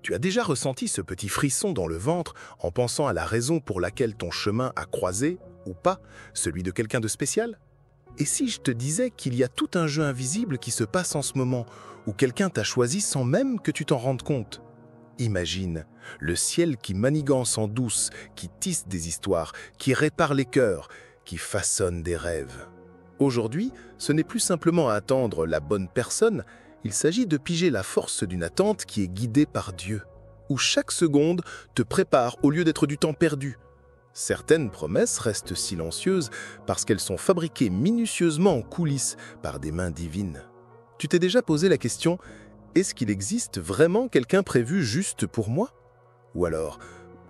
Tu as déjà ressenti ce petit frisson dans le ventre en pensant à la raison pour laquelle ton chemin a croisé, ou pas, celui de quelqu'un de spécial? Et si je te disais qu'il y a tout un jeu invisible qui se passe en ce moment, où quelqu'un t'a choisi sans même que tu t'en rendes compte? Imagine le ciel qui manigance en douce, qui tisse des histoires, qui répare les cœurs, qui façonne des rêves. Aujourd'hui, ce n'est plus simplement à attendre la bonne personne, il s'agit de piger la force d'une attente qui est guidée par Dieu, où chaque seconde te prépare au lieu d'être du temps perdu. Certaines promesses restent silencieuses parce qu'elles sont fabriquées minutieusement en coulisses par des mains divines. Tu t'es déjà posé la question: est-ce qu'il existe vraiment quelqu'un prévu juste pour moi? Ou alors,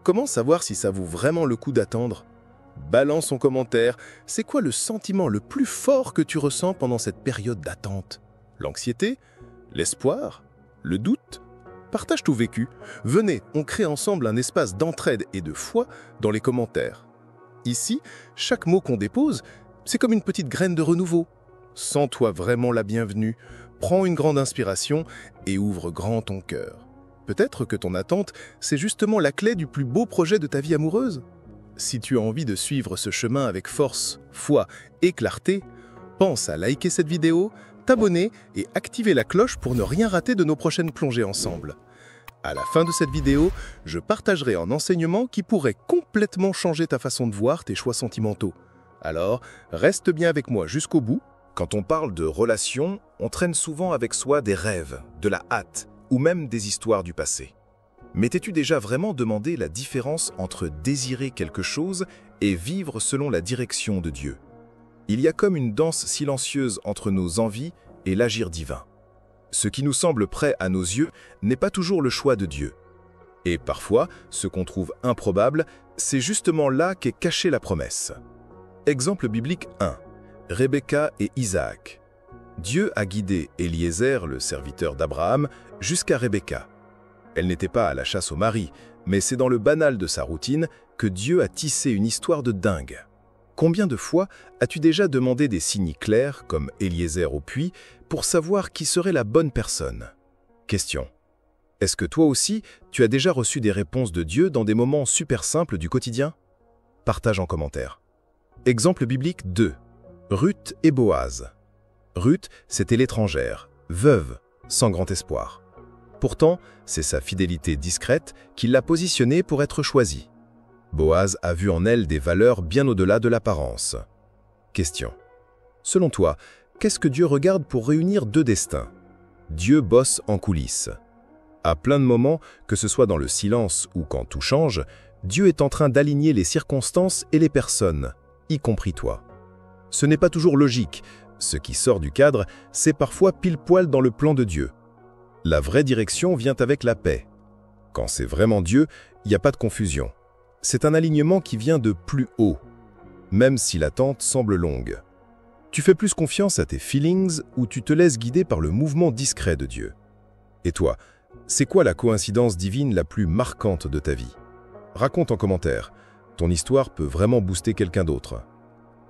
comment savoir si ça vaut vraiment le coup d'attendre? Balance en commentaire, c'est quoi le sentiment le plus fort que tu ressens pendant cette période d'attente? L'anxiété? L'espoir? Le doute? Partage tout vécu. Venez, on crée ensemble un espace d'entraide et de foi dans les commentaires. Ici, chaque mot qu'on dépose, c'est comme une petite graine de renouveau. Sens-toi vraiment la bienvenue, prends une grande inspiration et ouvre grand ton cœur. Peut-être que ton attente, c'est justement la clé du plus beau projet de ta vie amoureuse. Si tu as envie de suivre ce chemin avec force, foi et clarté, pense à liker cette vidéo, t'abonner et activer la cloche pour ne rien rater de nos prochaines plongées ensemble. À la fin de cette vidéo, je partagerai un enseignement qui pourrait complètement changer ta façon de voir tes choix sentimentaux. Alors, reste bien avec moi jusqu'au bout. Quand on parle de relations, on traîne souvent avec soi des rêves, de la hâte ou même des histoires du passé. Mais t'es-tu déjà vraiment demandé la différence entre désirer quelque chose et vivre selon la direction de Dieu? Il y a comme une danse silencieuse entre nos envies et l'agir divin. Ce qui nous semble prêt à nos yeux n'est pas toujours le choix de Dieu. Et parfois, ce qu'on trouve improbable, c'est justement là qu'est cachée la promesse. Exemple biblique 1. Rebecca et Isaac. Dieu a guidé Eliezer, le serviteur d'Abraham, jusqu'à Rebecca. Elle n'était pas à la chasse au mari, mais c'est dans le banal de sa routine que Dieu a tissé une histoire de dingue. Combien de fois as-tu déjà demandé des signes clairs, comme Eliezer au puits, pour savoir qui serait la bonne personne? Question. Est-ce que toi aussi, tu as déjà reçu des réponses de Dieu dans des moments super simples du quotidien? Partage en commentaire. Exemple biblique 2. Ruth et Boaz. Ruth, c'était l'étrangère, veuve, sans grand espoir. Pourtant, c'est sa fidélité discrète qui l'a positionnée pour être choisie. Boaz a vu en elle des valeurs bien au-delà de l'apparence. Question. Selon toi, qu'est-ce que Dieu regarde pour réunir deux destins? Dieu bosse en coulisses. À plein de moments, que ce soit dans le silence ou quand tout change, Dieu est en train d'aligner les circonstances et les personnes, y compris toi. Ce n'est pas toujours logique. Ce qui sort du cadre, c'est parfois pile poil dans le plan de Dieu. La vraie direction vient avec la paix. Quand c'est vraiment Dieu, il n'y a pas de confusion. C'est un alignement qui vient de plus haut, même si l'attente semble longue. Tu fais plus confiance à tes feelings ou tu te laisses guider par le mouvement discret de Dieu. Et toi, c'est quoi la coïncidence divine la plus marquante de ta vie? Raconte en commentaire. Ton histoire peut vraiment booster quelqu'un d'autre.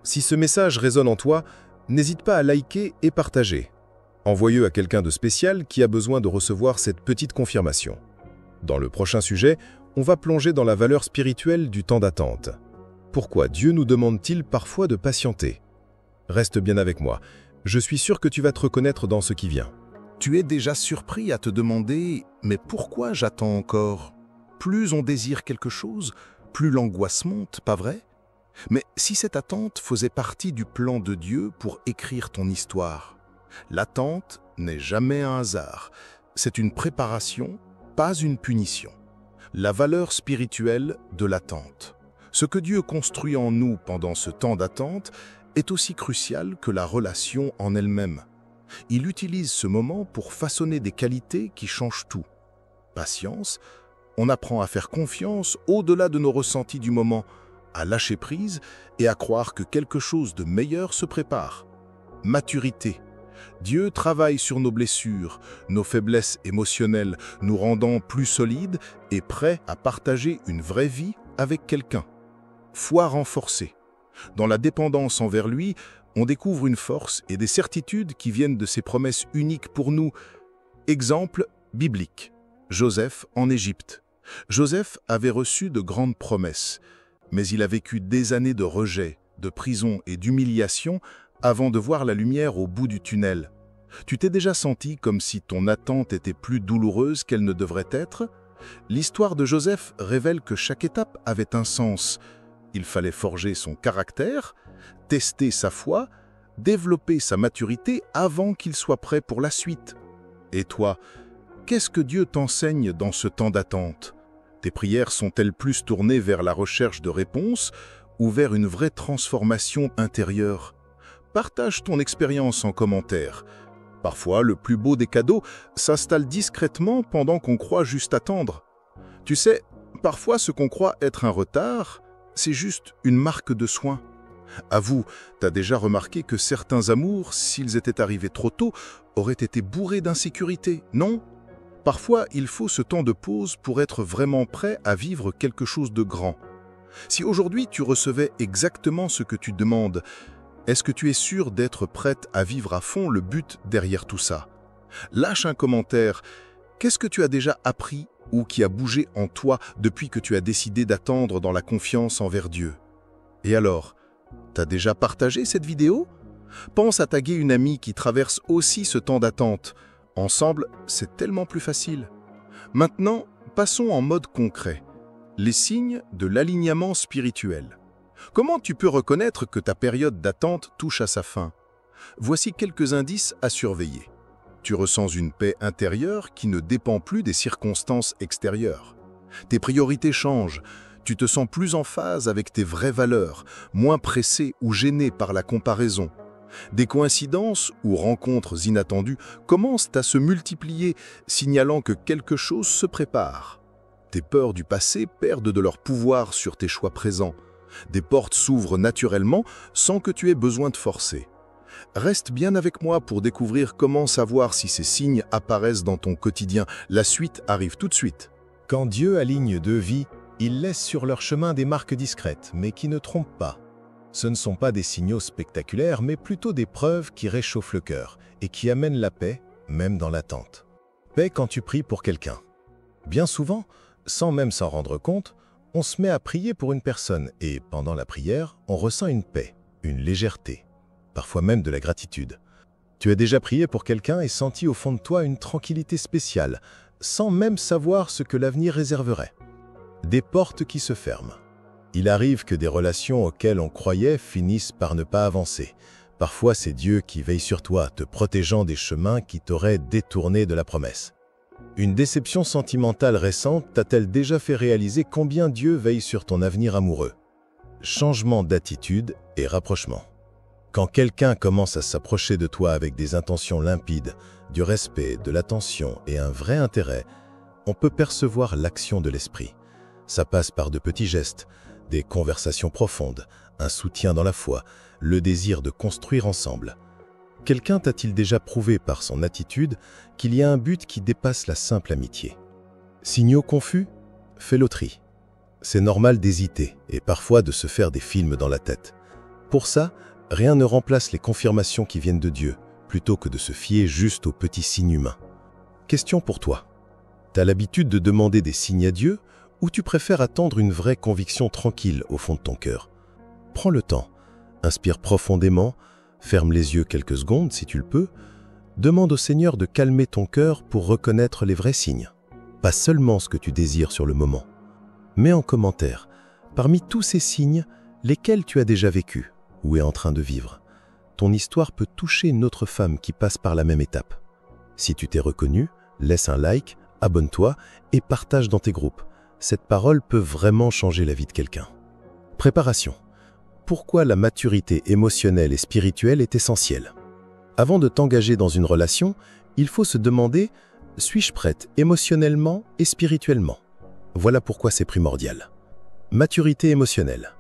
Si ce message résonne en toi, n'hésite pas à liker et partager. Envoie-le à quelqu'un de spécial qui a besoin de recevoir cette petite confirmation. Dans le prochain sujet, on va plonger dans la valeur spirituelle du temps d'attente. Pourquoi Dieu nous demande-t-il parfois de patienter? Reste bien avec moi, je suis sûr que tu vas te reconnaître dans ce qui vient. Tu es déjà surpris à te demander « mais pourquoi j'attends encore ?» Plus on désire quelque chose, plus l'angoisse monte, pas vrai? Mais si cette attente faisait partie du plan de Dieu pour écrire ton histoire, l'attente n'est jamais un hasard, c'est une préparation, pas une punition. La valeur spirituelle de l'attente. Ce que Dieu construit en nous pendant ce temps d'attente est aussi crucial que la relation en elle-même. Il utilise ce moment pour façonner des qualités qui changent tout. Patience, on apprend à faire confiance au-delà de nos ressentis du moment, à lâcher prise et à croire que quelque chose de meilleur se prépare. Maturité. Dieu travaille sur nos blessures, nos faiblesses émotionnelles, nous rendant plus solides et prêts à partager une vraie vie avec quelqu'un. Foi renforcée. Dans la dépendance envers lui, on découvre une force et des certitudes qui viennent de ses promesses uniques pour nous. Exemple biblique. Joseph en Égypte. Joseph avait reçu de grandes promesses, mais il a vécu des années de rejet, de prison et d'humiliation avant de voir la lumière au bout du tunnel. Tu t'es déjà senti comme si ton attente était plus douloureuse qu'elle ne devrait être? L'histoire de Joseph révèle que chaque étape avait un sens. Il fallait forger son caractère, tester sa foi, développer sa maturité avant qu'il soit prêt pour la suite. Et toi, qu'est-ce que Dieu t'enseigne dans ce temps d'attente? Tes prières sont-elles plus tournées vers la recherche de réponses ou vers une vraie transformation intérieure? Partage ton expérience en commentaire. Parfois, le plus beau des cadeaux s'installe discrètement pendant qu'on croit juste attendre. Tu sais, parfois ce qu'on croit être un retard, c'est juste une marque de soin. Avoue, t'as déjà remarqué que certains amours, s'ils étaient arrivés trop tôt, auraient été bourrés d'insécurité, non? Parfois, il faut ce temps de pause pour être vraiment prêt à vivre quelque chose de grand. Si aujourd'hui tu recevais exactement ce que tu demandes, est-ce que tu es sûr d'être prête à vivre à fond le but derrière tout ça? Lâche un commentaire. Qu'est-ce que tu as déjà appris ou qui a bougé en toi depuis que tu as décidé d'attendre dans la confiance envers Dieu? Et alors, t'as déjà partagé cette vidéo? Pense à taguer une amie qui traverse aussi ce temps d'attente. Ensemble, c'est tellement plus facile. Maintenant, passons en mode concret. Les signes de l'alignement spirituel. Comment tu peux reconnaître que ta période d'attente touche à sa fin? Voici quelques indices à surveiller. Tu ressens une paix intérieure qui ne dépend plus des circonstances extérieures. Tes priorités changent. Tu te sens plus en phase avec tes vraies valeurs, moins pressé ou gêné par la comparaison. Des coïncidences ou rencontres inattendues commencent à se multiplier, signalant que quelque chose se prépare. Tes peurs du passé perdent de leur pouvoir sur tes choix présents. Des portes s'ouvrent naturellement sans que tu aies besoin de forcer. Reste bien avec moi pour découvrir comment savoir si ces signes apparaissent dans ton quotidien. La suite arrive tout de suite. Quand Dieu aligne deux vies, il laisse sur leur chemin des marques discrètes, mais qui ne trompent pas. Ce ne sont pas des signaux spectaculaires, mais plutôt des preuves qui réchauffent le cœur et qui amènent la paix, même dans l'attente. Paix quand tu pries pour quelqu'un. Bien souvent, sans même s'en rendre compte, on se met à prier pour une personne et, pendant la prière, on ressent une paix, une légèreté, parfois même de la gratitude. Tu as déjà prié pour quelqu'un et senti au fond de toi une tranquillité spéciale, sans même savoir ce que l'avenir réserverait. Des portes qui se ferment. Il arrive que des relations auxquelles on croyait finissent par ne pas avancer. Parfois, c'est Dieu qui veille sur toi, te protégeant des chemins qui t'auraient détourné de la promesse. Une déception sentimentale récente t'a-t-elle déjà fait réaliser combien Dieu veille sur ton avenir amoureux? Changement d'attitude et rapprochement. Quand quelqu'un commence à s'approcher de toi avec des intentions limpides, du respect, de l'attention et un vrai intérêt, on peut percevoir l'action de l'esprit. Ça passe par de petits gestes, des conversations profondes, un soutien dans la foi, le désir de construire ensemble. Quelqu'un t'a-t-il déjà prouvé par son attitude qu'il y a un but qui dépasse la simple amitié? Signaux confus? Fais le tri. C'est normal d'hésiter et parfois de se faire des films dans la tête. Pour ça, rien ne remplace les confirmations qui viennent de Dieu, plutôt que de se fier juste aux petits signes humains. Question pour toi. T'as l'habitude de demander des signes à Dieu ou tu préfères attendre une vraie conviction tranquille au fond de ton cœur? Prends le temps, inspire profondément, ferme les yeux quelques secondes si tu le peux, demande au Seigneur de calmer ton cœur pour reconnaître les vrais signes, pas seulement ce que tu désires sur le moment. Mets en commentaire, parmi tous ces signes, lesquels tu as déjà vécu ou es en train de vivre. Ton histoire peut toucher une autre femme qui passe par la même étape. Si tu t'es reconnu, laisse un like, abonne-toi et partage dans tes groupes. Cette parole peut vraiment changer la vie de quelqu'un. Préparation. Pourquoi la maturité émotionnelle et spirituelle est essentielle? Avant de t'engager dans une relation, il faut se demander « Suis-je prête émotionnellement et spirituellement ?» Voilà pourquoi c'est primordial. Maturité émotionnelle.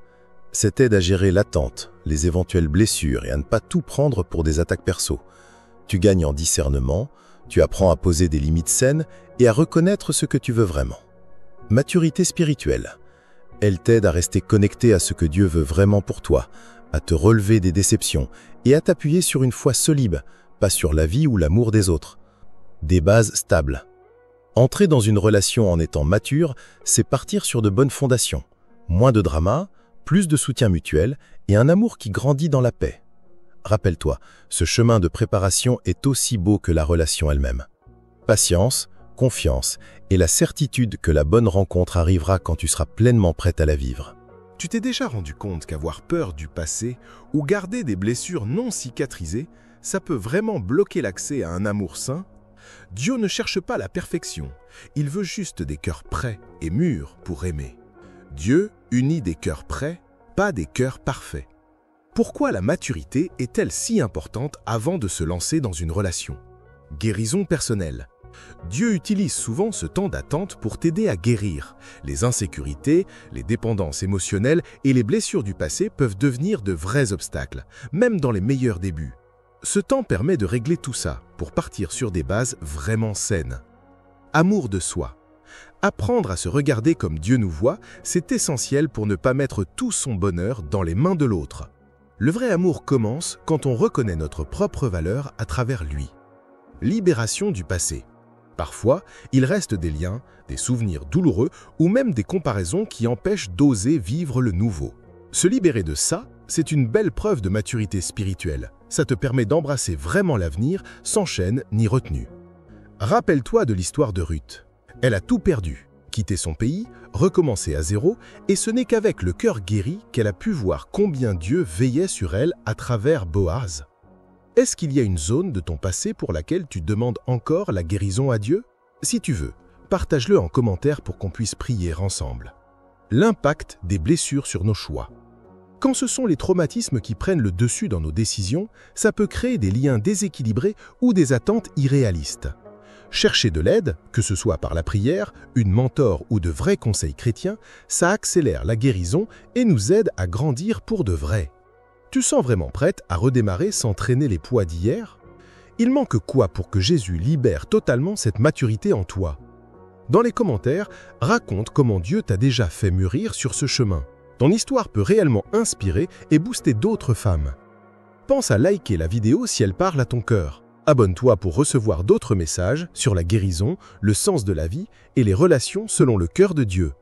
Ça t'aide à gérer l'attente, les éventuelles blessures et à ne pas tout prendre pour des attaques perso. Tu gagnes en discernement, tu apprends à poser des limites saines et à reconnaître ce que tu veux vraiment. Maturité spirituelle. Elle t'aide à rester connecté à ce que Dieu veut vraiment pour toi, à te relever des déceptions et à t'appuyer sur une foi solide, pas sur la vie ou l'amour des autres. Des bases stables. Entrer dans une relation en étant mature, c'est partir sur de bonnes fondations. Moins de drama, plus de soutien mutuel et un amour qui grandit dans la paix. Rappelle-toi, ce chemin de préparation est aussi beau que la relation elle-même. Patience, confiance et la certitude que la bonne rencontre arrivera quand tu seras pleinement prête à la vivre. Tu t'es déjà rendu compte qu'avoir peur du passé ou garder des blessures non cicatrisées, ça peut vraiment bloquer l'accès à un amour sain? Dieu ne cherche pas la perfection, il veut juste des cœurs prêts et mûrs pour aimer. Dieu unit des cœurs prêts, pas des cœurs parfaits. Pourquoi la maturité est-elle si importante avant de se lancer dans une relation? Guérison personnelle. Dieu utilise souvent ce temps d'attente pour t'aider à guérir. Les insécurités, les dépendances émotionnelles et les blessures du passé peuvent devenir de vrais obstacles, même dans les meilleurs débuts. Ce temps permet de régler tout ça pour partir sur des bases vraiment saines. Amour de soi. Apprendre à se regarder comme Dieu nous voit, c'est essentiel pour ne pas mettre tout son bonheur dans les mains de l'autre. Le vrai amour commence quand on reconnaît notre propre valeur à travers lui. Libération du passé. Parfois, il reste des liens, des souvenirs douloureux ou même des comparaisons qui empêchent d'oser vivre le nouveau. Se libérer de ça, c'est une belle preuve de maturité spirituelle. Ça te permet d'embrasser vraiment l'avenir sans chaîne ni retenue. Rappelle-toi de l'histoire de Ruth. Elle a tout perdu, quitté son pays, recommencé à zéro, et ce n'est qu'avec le cœur guéri qu'elle a pu voir combien Dieu veillait sur elle à travers Boaz. Est-ce qu'il y a une zone de ton passé pour laquelle tu demandes encore la guérison à Dieu? Si tu veux, partage-le en commentaire pour qu'on puisse prier ensemble. L'impact des blessures sur nos choix. Quand ce sont les traumatismes qui prennent le dessus dans nos décisions, ça peut créer des liens déséquilibrés ou des attentes irréalistes. Chercher de l'aide, que ce soit par la prière, une mentor ou de vrais conseils chrétiens, ça accélère la guérison et nous aide à grandir pour de vrai. Tu sens vraiment prête à redémarrer sans traîner les poids d'hier? Il manque quoi pour que Jésus libère totalement cette maturité en toi? Dans les commentaires, raconte comment Dieu t'a déjà fait mûrir sur ce chemin. Ton histoire peut réellement inspirer et booster d'autres femmes. Pense à liker la vidéo si elle parle à ton cœur. Abonne-toi pour recevoir d'autres messages sur la guérison, le sens de la vie et les relations selon le cœur de Dieu.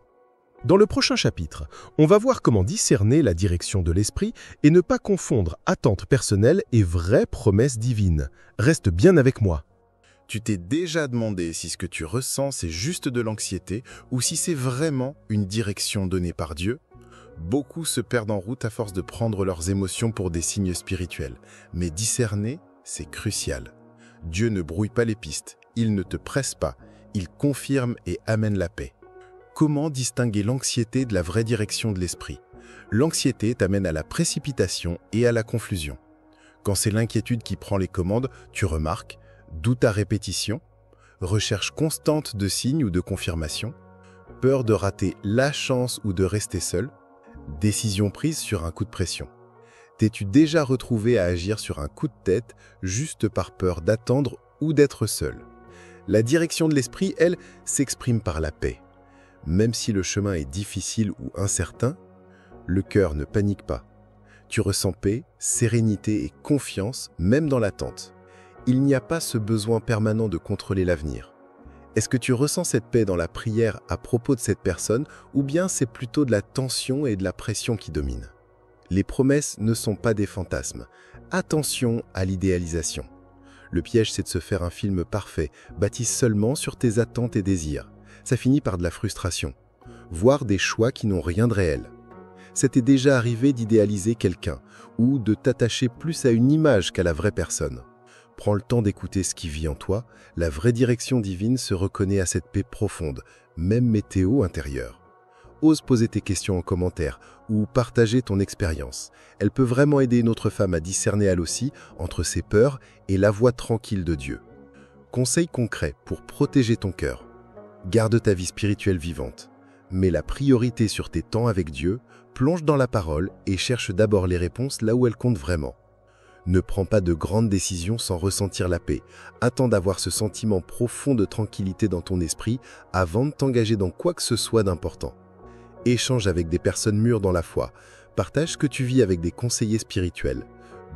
Dans le prochain chapitre, on va voir comment discerner la direction de l'esprit et ne pas confondre attentes personnelles et vraies promesses divines. Reste bien avec moi. Tu t'es déjà demandé si ce que tu ressens c'est juste de l'anxiété ou si c'est vraiment une direction donnée par Dieu? Beaucoup se perdent en route à force de prendre leurs émotions pour des signes spirituels. Mais discerner, c'est crucial. Dieu ne brouille pas les pistes, il ne te presse pas, il confirme et amène la paix. Comment distinguer l'anxiété de la vraie direction de l'esprit? L'anxiété t'amène à la précipitation et à la confusion. Quand c'est l'inquiétude qui prend les commandes, tu remarques doute à répétition, recherche constante de signes ou de confirmations, peur de rater la chance ou de rester seul, décision prise sur un coup de pression. T'es-tu déjà retrouvé à agir sur un coup de tête juste par peur d'attendre ou d'être seul? La direction de l'esprit, elle, s'exprime par la paix. Même si le chemin est difficile ou incertain, le cœur ne panique pas. Tu ressens paix, sérénité et confiance, même dans l'attente. Il n'y a pas ce besoin permanent de contrôler l'avenir. Est-ce que tu ressens cette paix dans la prière à propos de cette personne ou bien c'est plutôt de la tension et de la pression qui dominent? Les promesses ne sont pas des fantasmes. Attention à l'idéalisation. Le piège, c'est de se faire un film parfait, bâti seulement sur tes attentes et désirs. Ça finit par de la frustration, voire des choix qui n'ont rien de réel. Ça t'est déjà arrivé d'idéaliser quelqu'un ou de t'attacher plus à une image qu'à la vraie personne. Prends le temps d'écouter ce qui vit en toi, la vraie direction divine se reconnaît à cette paix profonde, même météo intérieure. Ose poser tes questions en commentaire ou partager ton expérience. Elle peut vraiment aider une autre femme à discerner elle aussi entre ses peurs et la voix tranquille de Dieu. Conseil concret pour protéger ton cœur. Garde ta vie spirituelle vivante. Mets la priorité sur tes temps avec Dieu, plonge dans la parole et cherche d'abord les réponses là où elles comptent vraiment. Ne prends pas de grandes décisions sans ressentir la paix. Attends d'avoir ce sentiment profond de tranquillité dans ton esprit avant de t'engager dans quoi que ce soit d'important. Échange avec des personnes mûres dans la foi. Partage ce que tu vis avec des conseillers spirituels.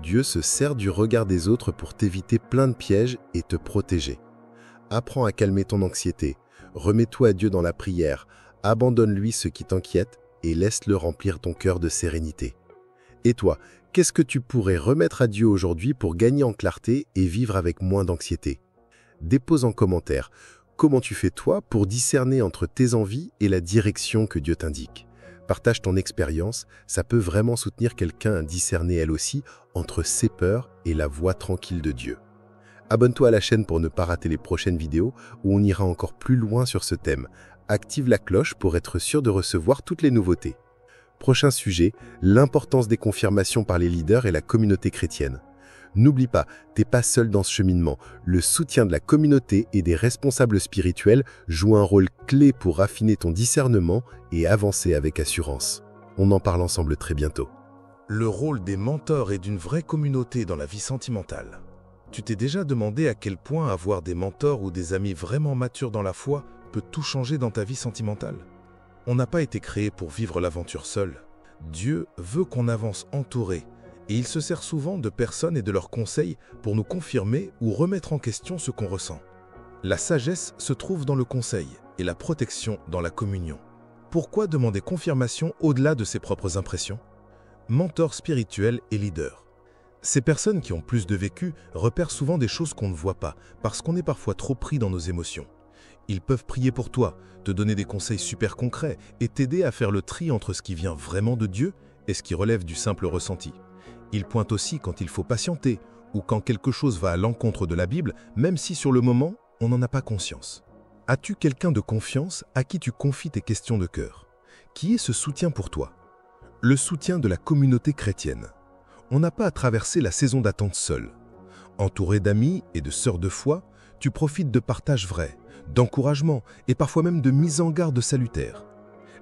Dieu se sert du regard des autres pour t'éviter plein de pièges et te protéger. Apprends à calmer ton anxiété. Remets-toi à Dieu dans la prière, abandonne-lui ce qui t'inquiète et laisse-le remplir ton cœur de sérénité. Et toi, qu'est-ce que tu pourrais remettre à Dieu aujourd'hui pour gagner en clarté et vivre avec moins d'anxiété? Dépose en commentaire comment tu fais toi pour discerner entre tes envies et la direction que Dieu t'indique. Partage ton expérience, ça peut vraiment soutenir quelqu'un à discerner elle aussi entre ses peurs et la voix tranquille de Dieu. Abonne-toi à la chaîne pour ne pas rater les prochaines vidéos où on ira encore plus loin sur ce thème. Active la cloche pour être sûr de recevoir toutes les nouveautés. Prochain sujet, l'importance des confirmations par les leaders et la communauté chrétienne. N'oublie pas, t'es pas seul dans ce cheminement. Le soutien de la communauté et des responsables spirituels joue un rôle clé pour raffiner ton discernement et avancer avec assurance. On en parle ensemble très bientôt. Le rôle des mentors et d'une vraie communauté dans la vie sentimentale. Tu t'es déjà demandé à quel point avoir des mentors ou des amis vraiment matures dans la foi peut tout changer dans ta vie sentimentale? On n'a pas été créé pour vivre l'aventure seul. Dieu veut qu'on avance entouré, et il se sert souvent de personnes et de leurs conseils pour nous confirmer ou remettre en question ce qu'on ressent. La sagesse se trouve dans le conseil et la protection dans la communion. Pourquoi demander confirmation au-delà de ses propres impressions? Mentor spirituel et leader. Ces personnes qui ont plus de vécu repèrent souvent des choses qu'on ne voit pas, parce qu'on est parfois trop pris dans nos émotions. Ils peuvent prier pour toi, te donner des conseils super concrets et t'aider à faire le tri entre ce qui vient vraiment de Dieu et ce qui relève du simple ressenti. Ils pointent aussi quand il faut patienter ou quand quelque chose va à l'encontre de la Bible, même si sur le moment, on n'en a pas conscience. As-tu quelqu'un de confiance à qui tu confies tes questions de cœur? Qui est ce soutien pour toi? Le soutien de la communauté chrétienne. On n'a pas à traverser la saison d'attente seul. Entouré d'amis et de sœurs de foi, tu profites de partages vrais, d'encouragement et parfois même de mise en garde salutaires.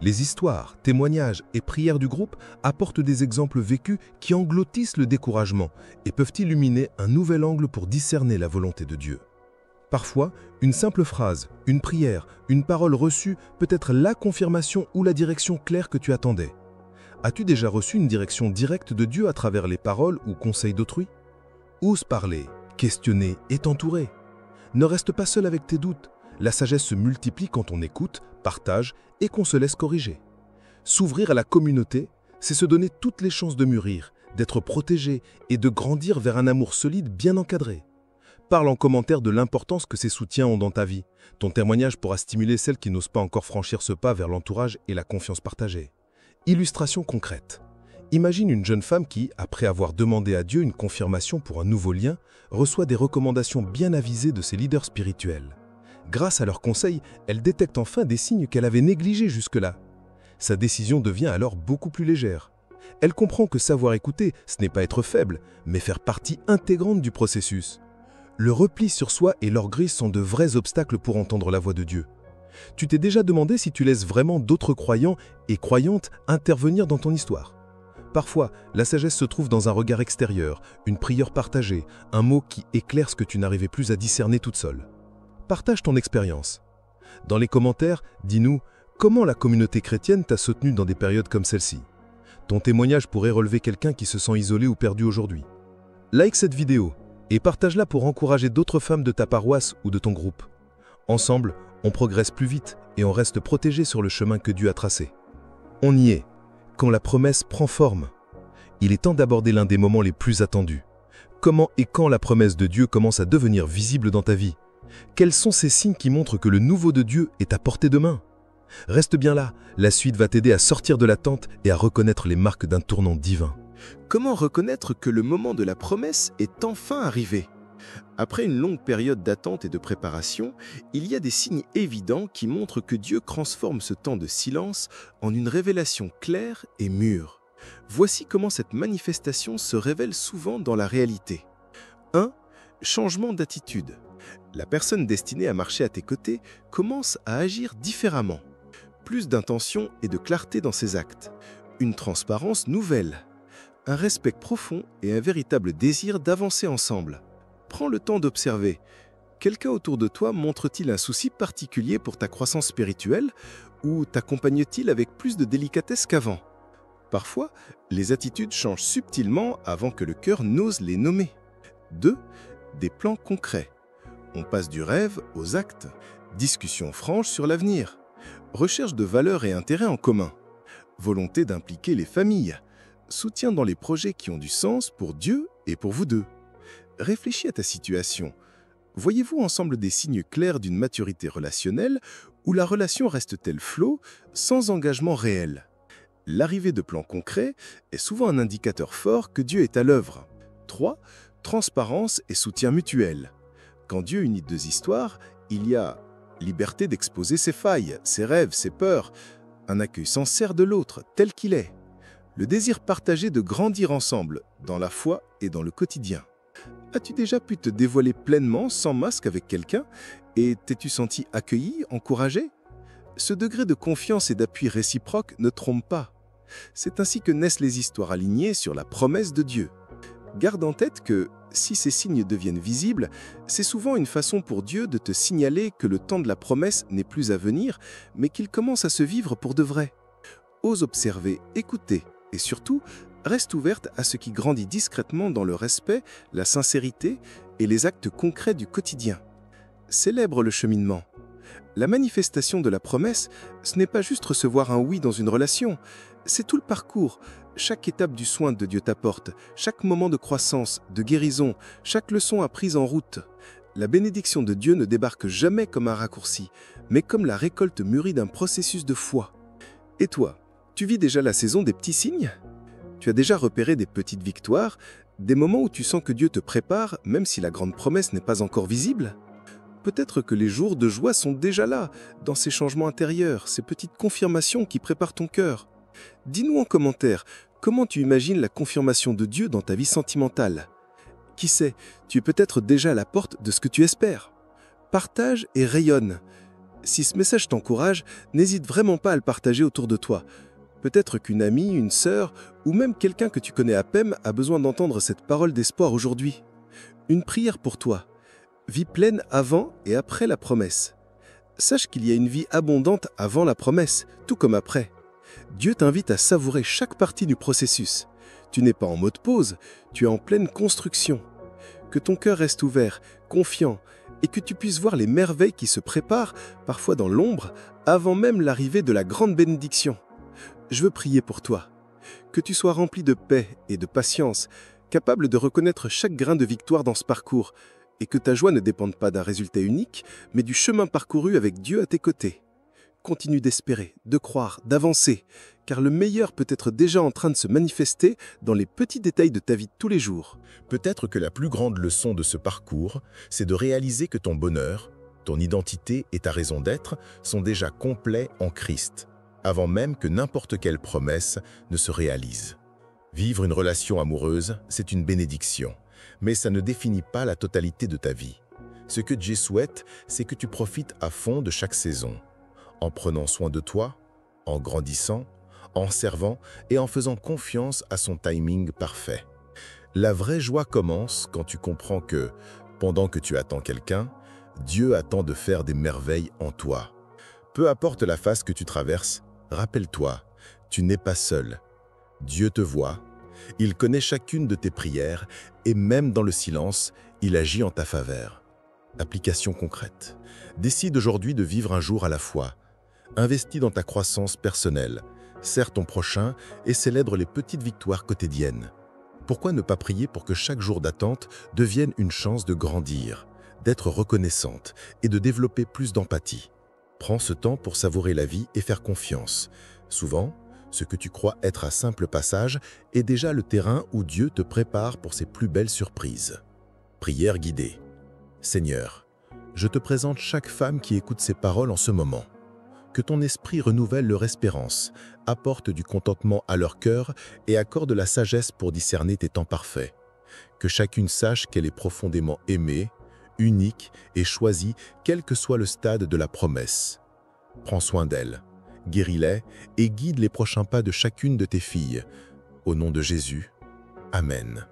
Les histoires, témoignages et prières du groupe apportent des exemples vécus qui engloutissent le découragement et peuvent illuminer un nouvel angle pour discerner la volonté de Dieu. Parfois, une simple phrase, une prière, une parole reçue peut être la confirmation ou la direction claire que tu attendais. As-tu déjà reçu une direction directe de Dieu à travers les paroles ou conseils d'autrui? Ose parler, questionner et t'entourer. Ne reste pas seul avec tes doutes. La sagesse se multiplie quand on écoute, partage et qu'on se laisse corriger. S'ouvrir à la communauté, c'est se donner toutes les chances de mûrir, d'être protégé et de grandir vers un amour solide bien encadré. Parle en commentaire de l'importance que ces soutiens ont dans ta vie. Ton témoignage pourra stimuler celles qui n'osent pas encore franchir ce pas vers l'entourage et la confiance partagée. Illustration concrète. Imagine une jeune femme qui, après avoir demandé à Dieu une confirmation pour un nouveau lien, reçoit des recommandations bien avisées de ses leaders spirituels. Grâce à leurs conseils, elle détecte enfin des signes qu'elle avait négligés jusque-là. Sa décision devient alors beaucoup plus légère. Elle comprend que savoir écouter, ce n'est pas être faible, mais faire partie intégrante du processus. Le repli sur soi et l'orgueil sont de vrais obstacles pour entendre la voix de Dieu. Tu t'es déjà demandé si tu laisses vraiment d'autres croyants et croyantes intervenir dans ton histoire? Parfois, la sagesse se trouve dans un regard extérieur, une prière partagée, un mot qui éclaire ce que tu n'arrivais plus à discerner toute seule. Partage ton expérience. Dans les commentaires, dis-nous comment la communauté chrétienne t'a soutenu dans des périodes comme celle-ci. Ton témoignage pourrait relever quelqu'un qui se sent isolé ou perdu aujourd'hui. Like cette vidéo et partage-la pour encourager d'autres femmes de ta paroisse ou de ton groupe. Ensemble, on progresse plus vite et on reste protégé sur le chemin que Dieu a tracé. On y est, quand la promesse prend forme. Il est temps d'aborder l'un des moments les plus attendus. Comment et quand la promesse de Dieu commence à devenir visible dans ta vie? Quels sont ces signes qui montrent que le nouveau de Dieu est à portée de main? Reste bien là, la suite va t'aider à sortir de l'attente et à reconnaître les marques d'un tournant divin. Comment reconnaître que le moment de la promesse est enfin arrivé? Après une longue période d'attente et de préparation, il y a des signes évidents qui montrent que Dieu transforme ce temps de silence en une révélation claire et mûre. Voici comment cette manifestation se révèle souvent dans la réalité. 1. Changement d'attitude. La personne destinée à marcher à tes côtés commence à agir différemment. Plus d'intention et de clarté dans ses actes. Une transparence nouvelle. Un respect profond et un véritable désir d'avancer ensemble. Prends le temps d'observer. Quelqu'un autour de toi montre-t-il un souci particulier pour ta croissance spirituelle ou t'accompagne-t-il avec plus de délicatesse qu'avant? Parfois, les attitudes changent subtilement avant que le cœur n'ose les nommer. 2. Des plans concrets. On passe du rêve aux actes. discussions franches sur l'avenir, recherche de valeurs et intérêts en commun, volonté d'impliquer les familles, soutien dans les projets qui ont du sens pour Dieu et pour vous deux. Réfléchis à ta situation. Voyez-vous ensemble des signes clairs d'une maturité relationnelle où la relation reste-t-elle flotte, sans engagement réel? L'arrivée de plans concrets est souvent un indicateur fort que Dieu est à l'œuvre. 3. Transparence et soutien mutuel. Quand Dieu unit deux histoires, il y a liberté d'exposer ses failles, ses rêves, ses peurs, un accueil sincère de l'autre, tel qu'il est. Le désir partagé de grandir ensemble, dans la foi et dans le quotidien. As-tu déjà pu te dévoiler pleinement, sans masque avec quelqu'un, et t'es-tu senti accueilli, encouragé? Ce degré de confiance et d'appui réciproque ne trompe pas. C'est ainsi que naissent les histoires alignées sur la promesse de Dieu. Garde en tête que, si ces signes deviennent visibles, c'est souvent une façon pour Dieu de te signaler que le temps de la promesse n'est plus à venir, mais qu'il commence à se vivre pour de vrai. Ose observer, écouter, et surtout, reste ouverte à ce qui grandit discrètement dans le respect, la sincérité et les actes concrets du quotidien. Célèbre le cheminement. La manifestation de la promesse, ce n'est pas juste recevoir un oui dans une relation, c'est tout le parcours, chaque étape du soin que Dieu t'apporte, chaque moment de croissance, de guérison, chaque leçon apprise en route. La bénédiction de Dieu ne débarque jamais comme un raccourci, mais comme la récolte mûrie d'un processus de foi. Et toi, tu vis déjà la saison des petits signes? Tu as déjà repéré des petites victoires, des moments où tu sens que Dieu te prépare, même si la grande promesse n'est pas encore visible? Peut-être que les jours de joie sont déjà là, dans ces changements intérieurs, ces petites confirmations qui préparent ton cœur. Dis-nous en commentaire, comment tu imagines la confirmation de Dieu dans ta vie sentimentale? Qui sait, tu es peut-être déjà à la porte de ce que tu espères. Partage et rayonne. Si ce message t'encourage, n'hésite vraiment pas à le partager autour de toi. Peut-être qu'une amie, une sœur, ou même quelqu'un que tu connais à peine a besoin d'entendre cette parole d'espoir aujourd'hui. Une prière pour toi. Vie pleine avant et après la promesse. Sache qu'il y a une vie abondante avant la promesse, tout comme après. Dieu t'invite à savourer chaque partie du processus. Tu n'es pas en mode pause, tu es en pleine construction. Que ton cœur reste ouvert, confiant, et que tu puisses voir les merveilles qui se préparent, parfois dans l'ombre, avant même l'arrivée de la grande bénédiction. Je veux prier pour toi. Que tu sois rempli de paix et de patience, capable de reconnaître chaque grain de victoire dans ce parcours, et que ta joie ne dépende pas d'un résultat unique, mais du chemin parcouru avec Dieu à tes côtés. Continue d'espérer, de croire, d'avancer, car le meilleur peut être déjà en train de se manifester dans les petits détails de ta vie de tous les jours. Peut-être que la plus grande leçon de ce parcours, c'est de réaliser que ton bonheur, ton identité et ta raison d'être sont déjà complets en Christ, avant même que n'importe quelle promesse ne se réalise. Vivre une relation amoureuse, c'est une bénédiction, mais ça ne définit pas la totalité de ta vie. Ce que Dieu souhaite, c'est que tu profites à fond de chaque saison, en prenant soin de toi, en grandissant, en servant et en faisant confiance à son timing parfait. La vraie joie commence quand tu comprends que, pendant que tu attends quelqu'un, Dieu attend de faire des merveilles en toi. Peu importe la phase que tu traverses, rappelle-toi, tu n'es pas seul. Dieu te voit, il connaît chacune de tes prières et même dans le silence, il agit en ta faveur. Application concrète. Décide aujourd'hui de vivre un jour à la fois. Investis dans ta croissance personnelle, sers ton prochain et célèbre les petites victoires quotidiennes. Pourquoi ne pas prier pour que chaque jour d'attente devienne une chance de grandir, d'être reconnaissante et de développer plus d'empathie? Prends ce temps pour savourer la vie et faire confiance. Souvent, ce que tu crois être un simple passage est déjà le terrain où Dieu te prépare pour ses plus belles surprises. Prière guidée. Seigneur, je te présente chaque femme qui écoute ces paroles en ce moment. Que ton esprit renouvelle leur espérance, apporte du contentement à leur cœur et accorde la sagesse pour discerner tes temps parfaits. Que chacune sache qu'elle est profondément aimée, unique et choisie, quel que soit le stade de la promesse. Prends soin d'elle, guéris-les et guide les prochains pas de chacune de tes filles. Au nom de Jésus, Amen.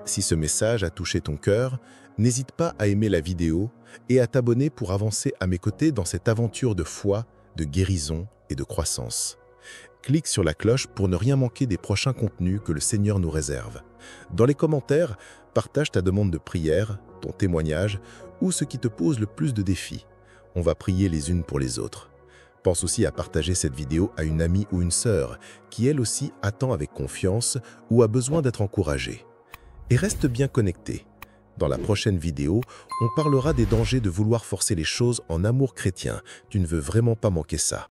Si ce message a touché ton cœur, n'hésite pas à aimer la vidéo et à t'abonner pour avancer à mes côtés dans cette aventure de foi, de guérison et de croissance. Clique sur la cloche pour ne rien manquer des prochains contenus que le Seigneur nous réserve. Dans les commentaires, partage ta demande de prière, ton témoignage ou ce qui te pose le plus de défis. on va prier les unes pour les autres. Pense aussi à partager cette vidéo à une amie ou une sœur qui elle aussi attend avec confiance ou a besoin d'être encouragée. Et reste bien connecté. Dans la prochaine vidéo, on parlera des dangers de vouloir forcer les choses en amour chrétien. Tu ne veux vraiment pas manquer ça.